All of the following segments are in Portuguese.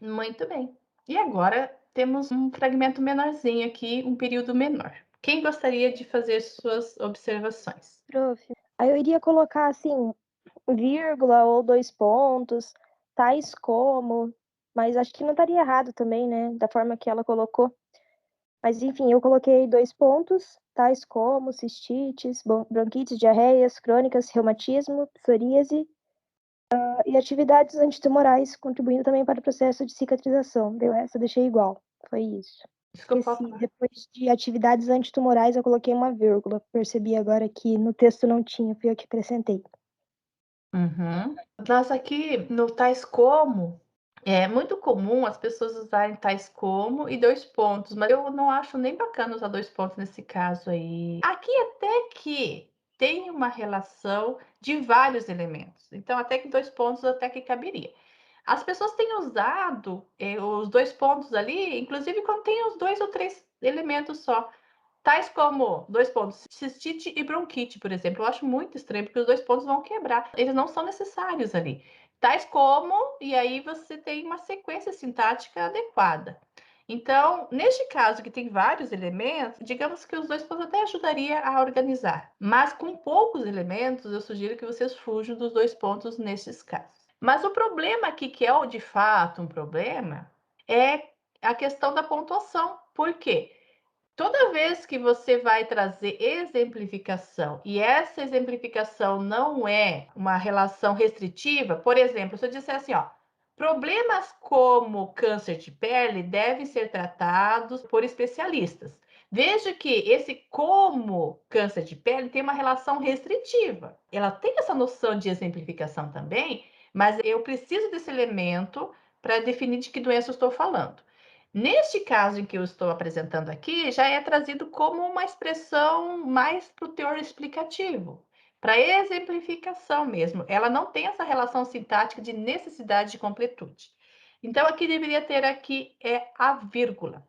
Muito bem. E agora temos um fragmento menorzinho aqui, um período menor. Quem gostaria de fazer suas observações? Prof. Aí eu iria colocar, assim, vírgula ou 2 pontos, tais como, mas acho que não estaria errado também, né, da forma que ela colocou. Mas enfim, eu coloquei 2 pontos, tais como cistites, bronquites, diarreias crônicas, reumatismo, psoríase, e atividades antitumorais, contribuindo também para o processo de cicatrização. Deu essa, eu deixei igual, foi isso. Desculpa. Esqueci, depois de atividades antitumorais eu coloquei uma vírgula, percebi agora que no texto não tinha, fui eu que acrescentei. Uhum. Nós aqui no tais como, é muito comum as pessoas usarem tais como e 2 pontos, mas eu não acho nem bacana usar 2 pontos nesse caso aí. Aqui até que tem uma relação de vários elementos, então até que 2 pontos até que caberia. As pessoas têm usado, os 2 pontos ali, inclusive quando tem os 2 ou 3 elementos só. Tais como, 2 pontos, cistite e bronquite, por exemplo, eu acho muito estranho, porque os 2 pontos vão quebrar, eles não são necessários ali. Tais como, e aí você tem uma sequência sintática adequada. Então, neste caso que tem vários elementos, digamos que os 2 pontos até ajudaria a organizar, mas com poucos elementos, eu sugiro que vocês fujam dos 2 pontos nesses casos. Mas o problema aqui, que é o de fato um problema, é a questão da pontuação. Por quê? Toda vez que você vai trazer exemplificação e essa exemplificação não é uma relação restritiva, por exemplo, se eu disser assim, ó, problemas como câncer de pele devem ser tratados por especialistas. Veja que esse como câncer de pele tem uma relação restritiva. Ela tem essa noção de exemplificação também, mas eu preciso desse elemento para definir de que doença eu estou falando. Neste caso em que eu estou apresentando aqui, já é trazido como uma expressão mais para o teor explicativo, para exemplificação mesmo. Ela não tem essa relação sintática de necessidade de completude. Então, aqui deveria ter aqui a vírgula.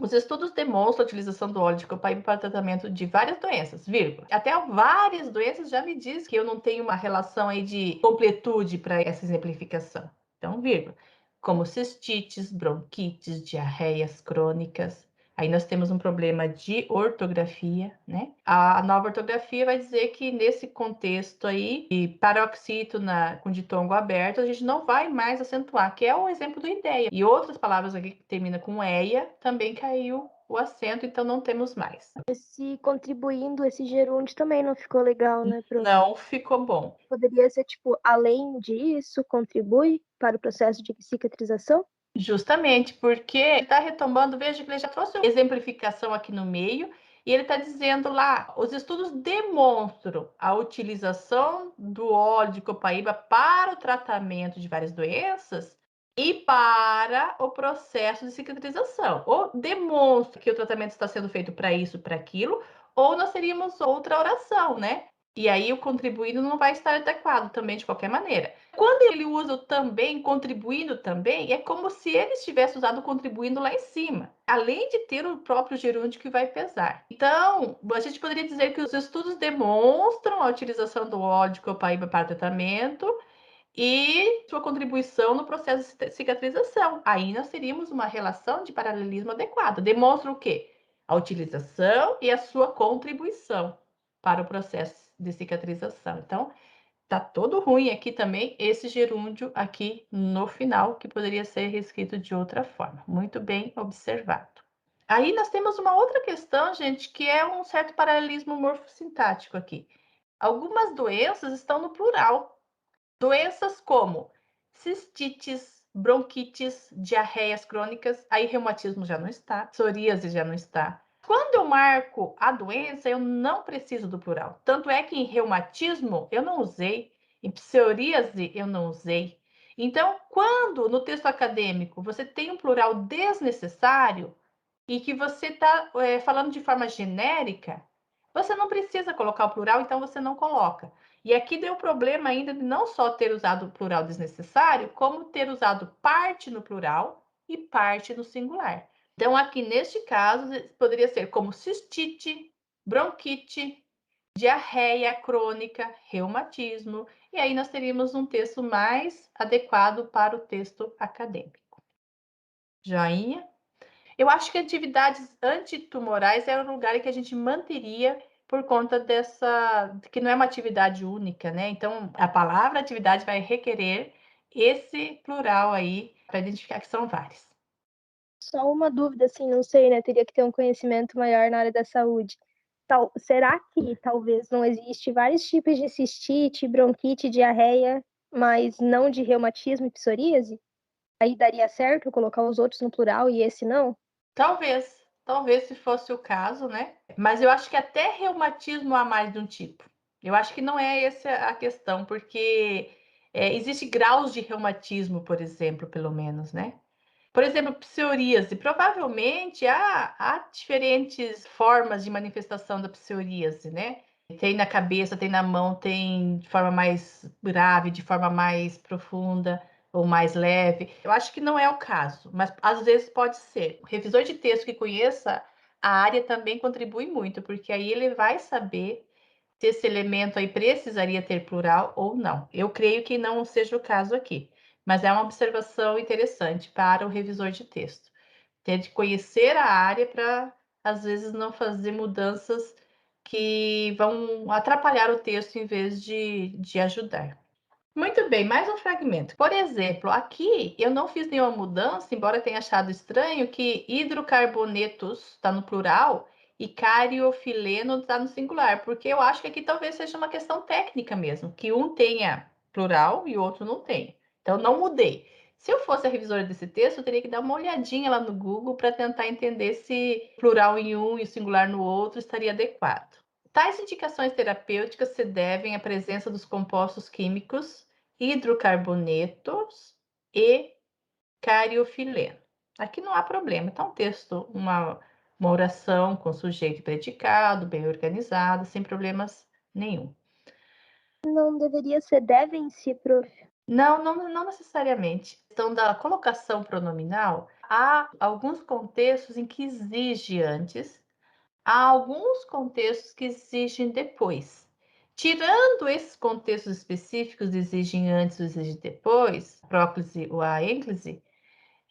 Os estudos demonstram a utilização do óleo de copaíba para o tratamento de várias doenças, vírgula. Até várias doenças já me diz que eu não tenho uma relação aí de completude para essa exemplificação. Então, vírgula. Como cistites, bronquites, diarreias crônicas. Aí nós temos um problema de ortografia, né? A nova ortografia vai dizer que nesse contexto aí, e paroxítona com ditongo aberto, a gente não vai mais acentuar, que é o exemplo do ideia. E outras palavras aqui que termina com eia, também caiu o acento, então não temos mais. Esse contribuindo, esse gerúndio também não ficou legal, né, prof? Não ficou bom. Poderia ser tipo, além disso, contribui para o processo de cicatrização? Justamente porque está retomando, veja que ele já trouxe uma exemplificação aqui no meio, e ele está dizendo lá, os estudos demonstram a utilização do óleo de copaíba para o tratamento de várias doenças e para o processo de cicatrização. Ou demonstra que o tratamento está sendo feito para isso, para aquilo, ou nós teríamos outra oração, né? E aí o contribuindo não vai estar adequado também de qualquer maneira. Quando ele usa o também, contribuindo também, é como se ele estivesse usado contribuindo lá em cima, além de ter o próprio gerúndio que vai pesar. Então, a gente poderia dizer que os estudos demonstram a utilização do óleo de copaíba para tratamento e sua contribuição no processo de cicatrização. Aí nós teríamos uma relação de paralelismo adequada. Demonstra o quê? A utilização e a sua contribuição para o processo de cicatrização. Então, tá todo ruim aqui também esse gerúndio aqui no final, que poderia ser reescrito de outra forma. Muito bem observado. Aí nós temos uma outra questão, gente, que é um certo paralelismo morfossintático aqui. Algumas doenças estão no plural. Doenças como cistites, bronquites, diarreias crônicas, aí reumatismo já não está, psoríase já não está. Quando eu marco a doença, eu não preciso do plural. Tanto é que em reumatismo eu não usei, em psoríase eu não usei. Então, quando no texto acadêmico você tem um plural desnecessário e que você está falando de forma genérica, você não precisa colocar o plural, então você não coloca. E aqui deu problema ainda de não só ter usado o plural desnecessário, como ter usado parte no plural e parte no singular. Então, aqui neste caso, poderia ser como cistite, bronquite, diarreia crônica, reumatismo, e aí nós teríamos um texto mais adequado para o texto acadêmico. Joinha. Eu acho que atividades antitumorais é o lugar em que a gente manteria por conta dessa que não é uma atividade única, né, então a palavra atividade vai requerer esse plural aí para identificar que são vários. Só uma dúvida, assim, não sei, né, teria que ter um conhecimento maior na área da saúde. Será que talvez não existe vários tipos de cistite, bronquite, diarreia, mas não de reumatismo e psoríase? Aí daria certo colocar os outros no plural e esse não? Talvez se fosse o caso, né, mas eu acho que até reumatismo há mais de um tipo. Eu acho que não é essa a questão, porque, existe graus de reumatismo, por exemplo, pelo menos, né. Por exemplo, psoríase, provavelmente há diferentes formas de manifestação da psoríase, né. Tem na cabeça, tem na mão, tem de forma mais grave, de forma mais profunda ou mais leve. Eu acho que não é o caso, mas às vezes pode ser. O revisor de texto que conheça a área também contribui muito, porque aí ele vai saber se esse elemento aí precisaria ter plural ou não. Eu creio que não seja o caso aqui, mas é uma observação interessante para o revisor de texto. Ter de conhecer a área para, às vezes, não fazer mudanças que vão atrapalhar o texto em vez de ajudar. Muito bem, mais um fragmento. Por exemplo, aqui eu não fiz nenhuma mudança, embora tenha achado estranho que hidrocarbonetos está no plural e cariofileno está no singular, porque eu acho que aqui talvez seja uma questão técnica mesmo, que um tenha plural e o outro não tenha. Então, não mudei. Se eu fosse a revisora desse texto, eu teria que dar uma olhadinha lá no Google para tentar entender se plural em um e singular no outro estaria adequado. Tais indicações terapêuticas se devem à presença dos compostos químicos hidrocarbonetos e cariofileno. Aqui não há problema, está um texto, uma oração com sujeito e predicado, bem organizada, sem problemas nenhum. Não deveria ser devem-se, prof. Não necessariamente. A questão da colocação pronominal, há alguns contextos em que exige antes. Há alguns contextos que exigem depois. Tirando esses contextos específicos, exigem antes ou exigem depois, a próclise ou a ênclise,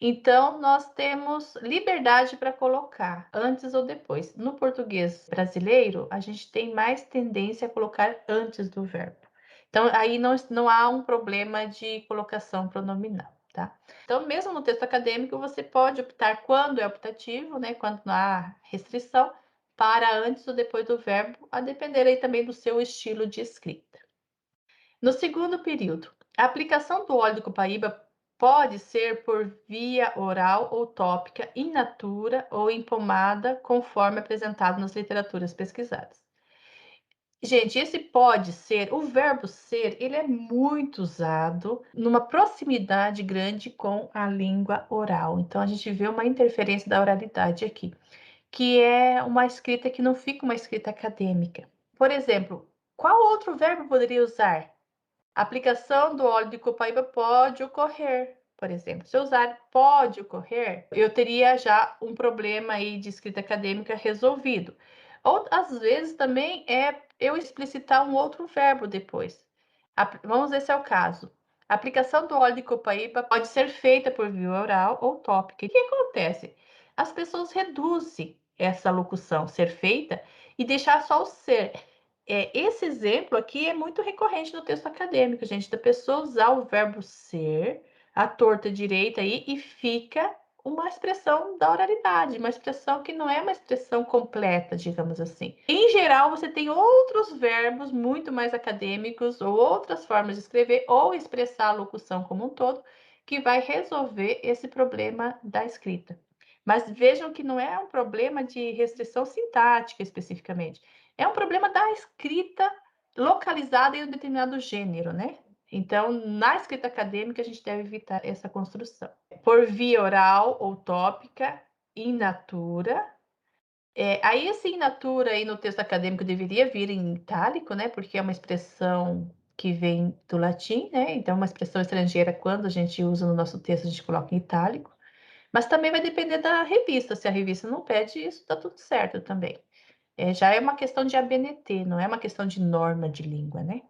então nós temos liberdade para colocar antes ou depois. No português brasileiro, a gente tem mais tendência a colocar antes do verbo. Então, aí não há um problema de colocação pronominal, tá? Então, mesmo no texto acadêmico, você pode optar quando é optativo, né? Quando não há restrição, para antes ou depois do verbo, a depender aí também do seu estilo de escrita. No segundo período, a aplicação do óleo do copaíba pode ser por via oral ou tópica, in natura ou em pomada, conforme apresentado nas literaturas pesquisadas. Gente, esse pode ser, o verbo ser, ele é muito usado numa proximidade grande com a língua oral. Então, a gente vê uma interferência da oralidade aqui, que é uma escrita que não fica uma escrita acadêmica. Por exemplo, qual outro verbo poderia usar? A aplicação do óleo de copaíba pode ocorrer, por exemplo. Se eu usar pode ocorrer, eu teria já um problema aí de escrita acadêmica resolvido. Ou às vezes também é eu explicitar um outro verbo depois. Vamos ver se é o caso. A aplicação do óleo de copaíba pode ser feita por via oral ou tópica. O que acontece? As pessoas reduzem essa locução ser feita e deixar só o ser. Esse exemplo aqui é muito recorrente no texto acadêmico, gente, da pessoa usar o verbo ser, à torta direita aí, e fica uma expressão da oralidade, uma expressão que não é uma expressão completa, digamos assim. Em geral, você tem outros verbos muito mais acadêmicos, ou outras formas de escrever, ou expressar a locução como um todo, que vai resolver esse problema da escrita. Mas vejam que não é um problema de restrição sintática especificamente. É um problema da escrita localizada em um determinado gênero, né? Então, na escrita acadêmica, a gente deve evitar essa construção. Por via oral ou tópica, in natura. Aí, esse in natura aí no texto acadêmico deveria vir em itálico, né? Porque é uma expressão que vem do latim, né? Então, uma expressão estrangeira, quando a gente usa no nosso texto, a gente coloca em itálico. Mas também vai depender da revista. Se a revista não pede isso, tá tudo certo também. Já é uma questão de ABNT, não é uma questão de norma de língua, né?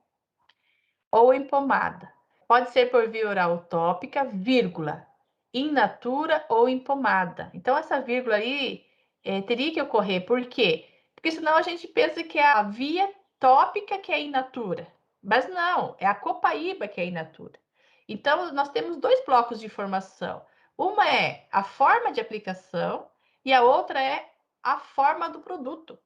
Ou em pomada. Pode ser por via oral tópica, vírgula. in natura ou em pomada. Então, essa vírgula aí teria que ocorrer. Por quê? Porque senão a gente pensa que é a via tópica que é in natura. Mas não, é a copaíba que é in natura. Então, nós temos dois blocos de informação. Uma é a forma de aplicação e a outra é a forma do produto.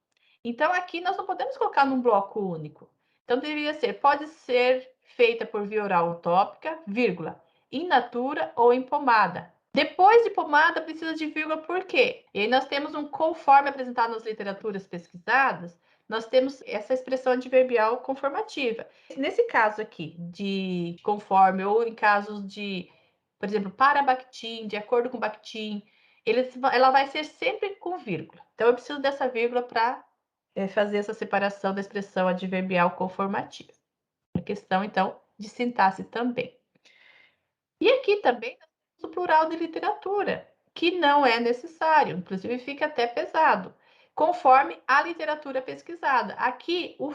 Então, aqui nós não podemos colocar num bloco único. Então, deveria ser, pode ser feita por via oral ou tópica, vírgula, in natura ou em pomada. Depois de pomada, precisa de vírgula por quê? E aí nós temos um conforme apresentado nas literaturas pesquisadas, nós temos essa expressão adverbial conformativa. Nesse caso aqui, de conforme, ou em casos de, por exemplo, para Bakhtin, de acordo com Bakhtin, ela vai ser sempre com vírgula. Então, eu preciso dessa vírgula para fazer essa separação da expressão adverbial conformativa. A questão, então, de sintaxe também. E aqui também o plural de literatura, que não é necessário, inclusive fica até pesado, conforme a literatura pesquisada. Aqui, o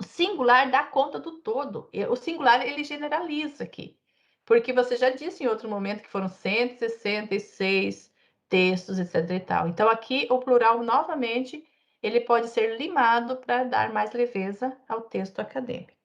singular dá conta do todo. O singular, ele generaliza aqui. Porque você já disse em outro momento que foram 166 textos, etc e tal. Então, aqui, o plural, novamente, ele pode ser limado para dar mais leveza ao texto acadêmico.